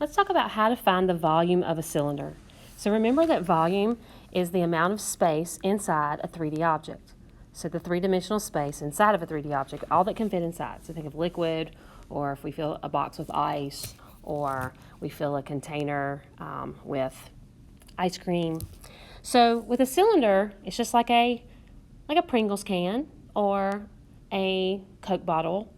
Let's talk about how to find the volume of a cylinder. So remember that volume is the amount of space inside a 3D object. So the three-dimensional space inside of a 3D object, all that can fit inside. So think of liquid, or if we fill a box with ice, or we fill a container with ice cream. So with a cylinder, it's just like a Pringles can or a Coke bottle,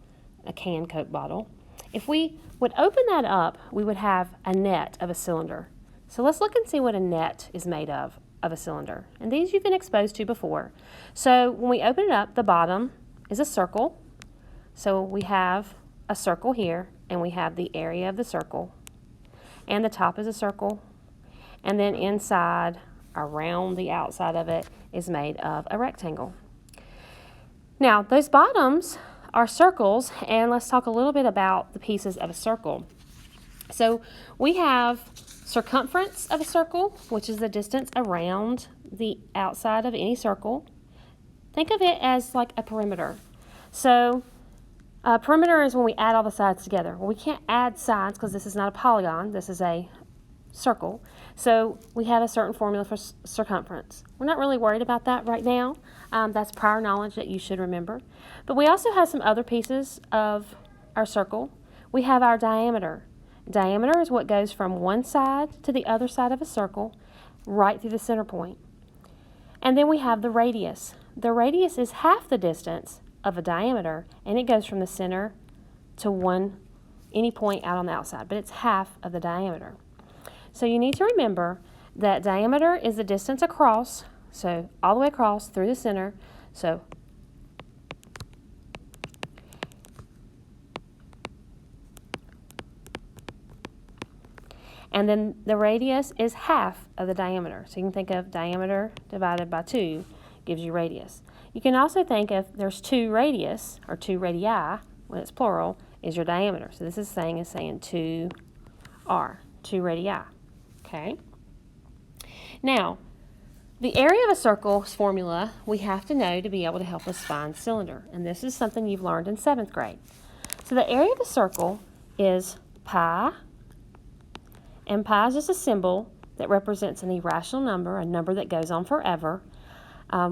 a canned Coke bottle. If we would open that up, we would have a net of a cylinder. So let's look and see what a net is made of a cylinder. And these you've been exposed to before. So when we open it up, the bottom is a circle. So we have a circle here, and we have the area of the circle. And the top is a circle. And then inside, around the outside of it, is made of a rectangle. Now, those bottoms are circles, and let's talk a little bit about the pieces of a circle. So we have circumference of a circle, which is the distance around the outside of any circle. Think of it as like a perimeter. So a perimeter is when we add all the sides together. Well, we can't add sides because this is not a polygon, this is a circle. So we have a certain formula for circumference. We're not really worried about that right now. That's prior knowledge that you should remember. But we also have some other pieces of our circle. We have our diameter. Diameter is what goes from one side to the other side of a circle, right through the center point. And then we have the radius. The radius is half the distance of a diameter, and it goes from the center to any point out on the outside, but it's half of the diameter. So you need to remember that diameter is the distance across, so all the way across through the center. So and then the radius is half of the diameter. So you can think of diameter divided by 2 gives you radius. You can also think if there's 2 radius, or 2 radii, when it's plural, is your diameter. So this is saying 2r, 2 radii. Okay. Now, the area of a circle's formula we have to know to be able to help us find cylinder. And this is something you've learned in 7th grade. So the area of a circle is pi, and pi is just a symbol that represents an irrational number, a number that goes on forever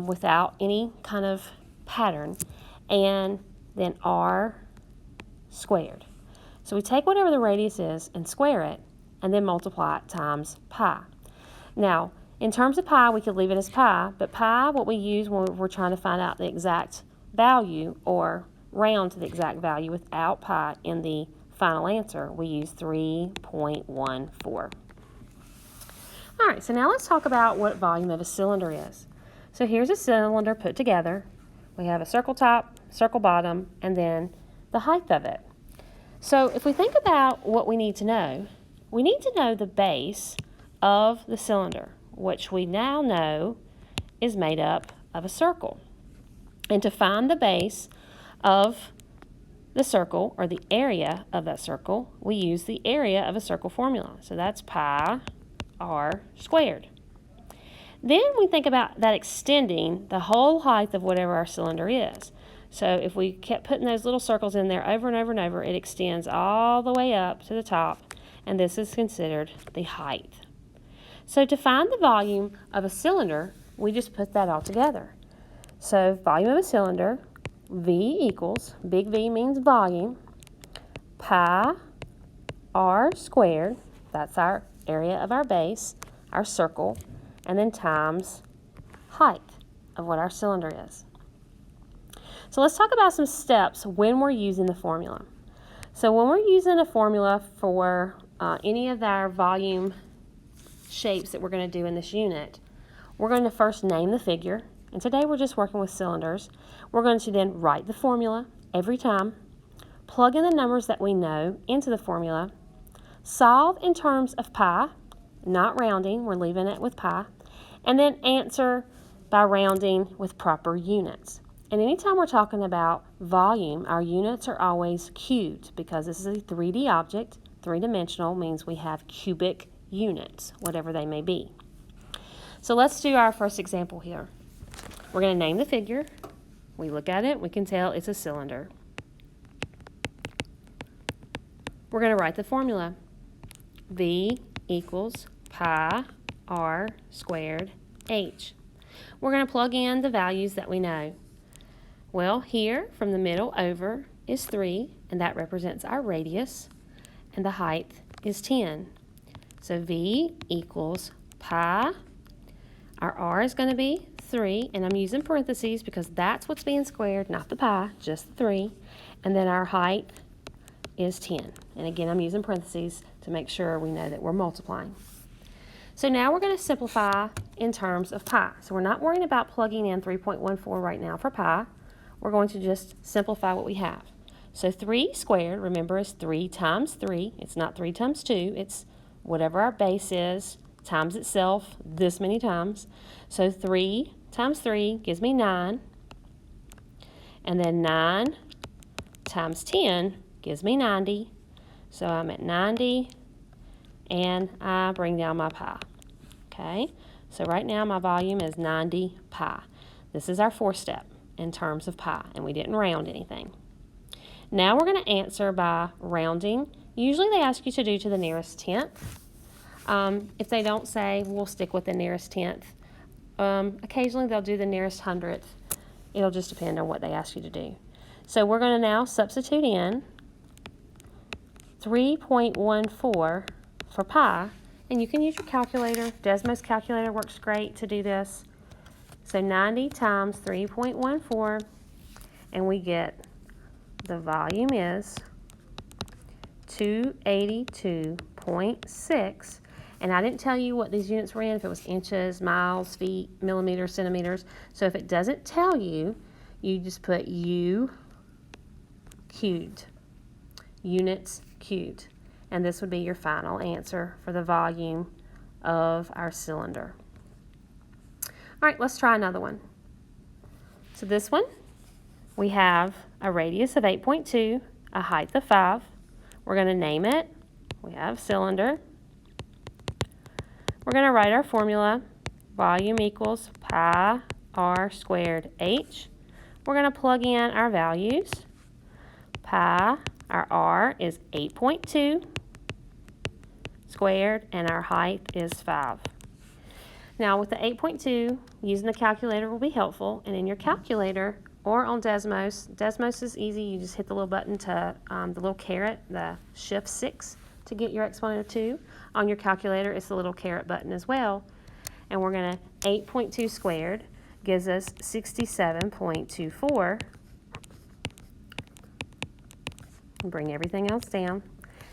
without any kind of pattern, and then r squared. So we take whatever the radius is and square it, and then multiply it times pi. Now, in terms of pi, we could leave it as pi, but pi, what we use when we're trying to find out the exact value or round to the exact value without pi in the final answer, we use 3.14. All right, so now let's talk about what volume of a cylinder is. So here's a cylinder put together. We have a circle top, circle bottom, and then the height of it. So if we think about what we need to know the base of the cylinder, which we now know is made up of a circle. And to find the base of the circle, or the area of that circle, we use the area of a circle formula. So that's pi r squared. Then we think about that extending the whole height of whatever our cylinder is. So if we kept putting those little circles in there over and over and over, it extends all the way up to the top, and this is considered the height. So to find the volume of a cylinder, we just put that all together. So volume of a cylinder, V equals, big V means volume, pi r squared, that's our area of our base, our circle, and then times height of what our cylinder is. So let's talk about some steps when we're using the formula. So when we're using a formula for any of our volume shapes that we're going to do in this unit, we're going to first name the figure. And today we're just working with cylinders. We're going to then write the formula every time, plug in the numbers that we know into the formula, solve in terms of pi, not rounding, we're leaving it with pi, and then answer by rounding with proper units. And anytime we're talking about volume, our units are always cubed because this is a 3D object. 3-dimensional means we have cubic units, whatever they may be. So let's do our first example here. We're going to name the figure. We look at it, we can tell it's a cylinder. We're going to write the formula. V equals pi r squared h. We're going to plug in the values that we know. Well, here from the middle over is 3, and that represents our radius, and the height is 10. So V equals pi. Our r is going to be 3, and I'm using parentheses because that's what's being squared, not the pi, just 3. And then our height is 10. And again, I'm using parentheses to make sure we know that we're multiplying. So now we're going to simplify in terms of pi. So we're not worrying about plugging in 3.14 right now for pi. We're going to just simplify what we have. So 3 squared, remember, is 3 times 3. It's not 3 times 2. It's whatever our base is times itself this many times. So 3 times 3 gives me 9. And then 9 times 10 gives me 90. So I'm at 90, and I bring down my pi. Okay, so right now my volume is 90 pi. This is our fourth step in terms of pi, and we didn't round anything. Now we're going to answer by rounding. Usually they ask you to do to the nearest tenth. If they don't say, we'll stick with the nearest tenth. Occasionally they'll do the nearest hundredth. It'll just depend on what they ask you to do. So we're going to now substitute in 3.14 for pi, and you can use your calculator. Desmos calculator works great to do this. So 90 times 3.14, and we get the volume is 282.6. And I didn't tell you what these units were in, if it was inches, miles, feet, millimeters, centimeters. So if it doesn't tell you, you just put U cubed, units cubed. And this would be your final answer for the volume of our cylinder. All right, let's try another one. So this one, we have a radius of 8.2, a height of 5. We're going to name it. We have cylinder. We're going to write our formula. Volume equals pi r squared h. We're going to plug in our values. Pi, our r is 8.2 squared, and our height is 5. Now with the 8.2, using the calculator will be helpful, and in your calculator or on Desmos, Desmos is easy. You just hit the little button to the little caret, the shift 6 to get your exponent of 2. On your calculator, it's the little caret button as well. And we're going to 8.2 squared gives us 67.24. Bring everything else down.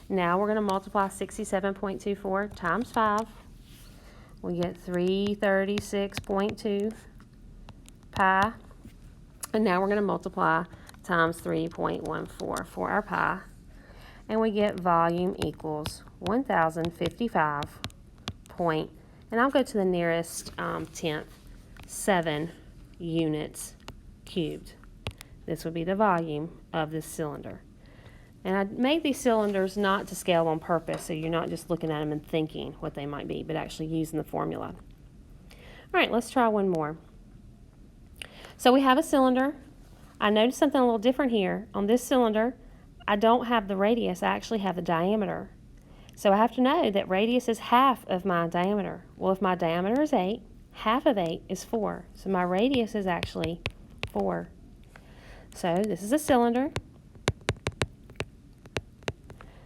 Now we're going to multiply 67.24 times 5. We get 336.2 pi. And now we're going to multiply times 3.14 for our pi. And we get volume equals 1,055 point, and I'll go to the nearest tenth, 7 units cubed. This would be the volume of this cylinder. And I made these cylinders not to scale on purpose, so you're not just looking at them and thinking what they might be, but actually using the formula. All right, let's try one more. So we have a cylinder. I noticed something a little different here. On this cylinder, I don't have the radius, I actually have the diameter. So I have to know that radius is half of my diameter. Well, if my diameter is 8, half of 8 is 4. So my radius is actually 4. So this is a cylinder.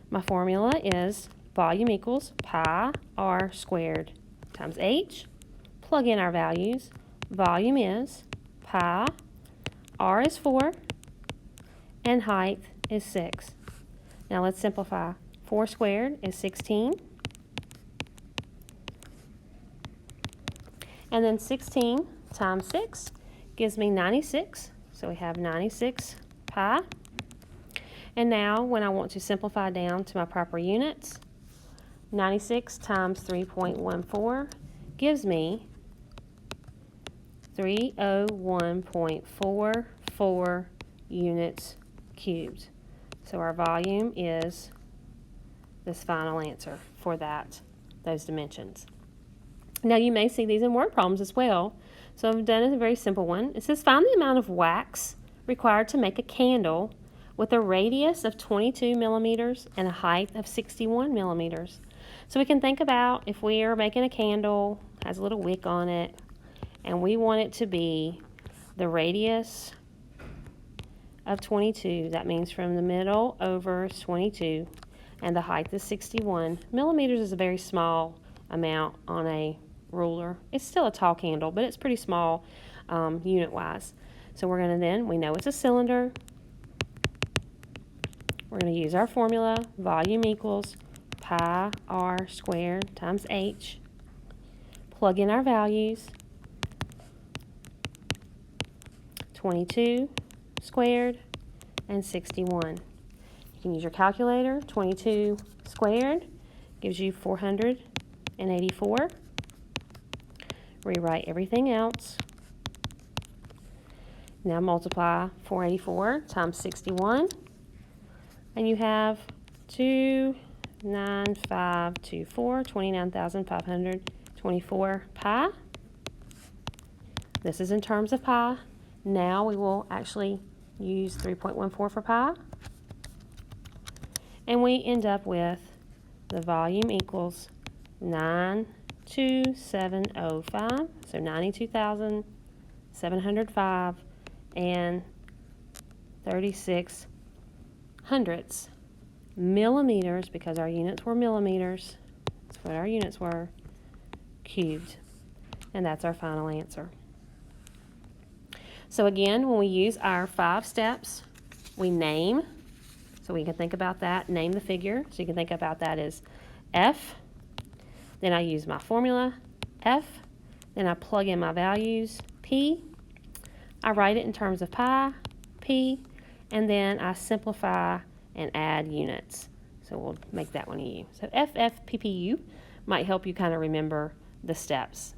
My formula is volume equals pi r squared times h. Plug in our values. Volume is pi, r is 4, and height is 6. Now let's simplify. 4 squared is 16. And then 16 times 6 gives me 96. So we have 96 pi. And now when I want to simplify down to my proper units, 96 times 3.14 gives me 301.44 units cubed. So our volume is this final answer for those dimensions. Now you may see these in word problems as well. So I've done a very simple one. It says find the amount of wax required to make a candle with a radius of 22 millimeters and a height of 61 millimeters. So we can think about if we are making a candle, has a little wick on it, and we want it to be the radius of 22, that means from the middle over is 22, and the height is 61. Millimeters is a very small amount on a ruler. It's still a tall candle, but it's pretty small unit-wise. So we're going to we know it's a cylinder. We're going to use our formula, volume equals pi r squared times h. Plug in our values, 22 squared and 61. You can use your calculator. 22 squared gives you 484. Rewrite everything else. Now multiply 484 times 61, and you have 29524, 29,524 pi. This is in terms of pi. Now we will actually use 3.14 for pi. And we end up with the volume equals 92705, so 92,705 and 36 hundredths millimeters, because our units were millimeters. That's what our units were, cubed. And that's our final answer. So again, when we use our 5 steps, we name. So we can think about that, name the figure. So you can think about that as F. Then I use my formula, F. Then I plug in my values, P. I write it in terms of pi, P. And then I simplify and add units. So we'll make that one a U. So FFPPU might help you kind of remember the steps.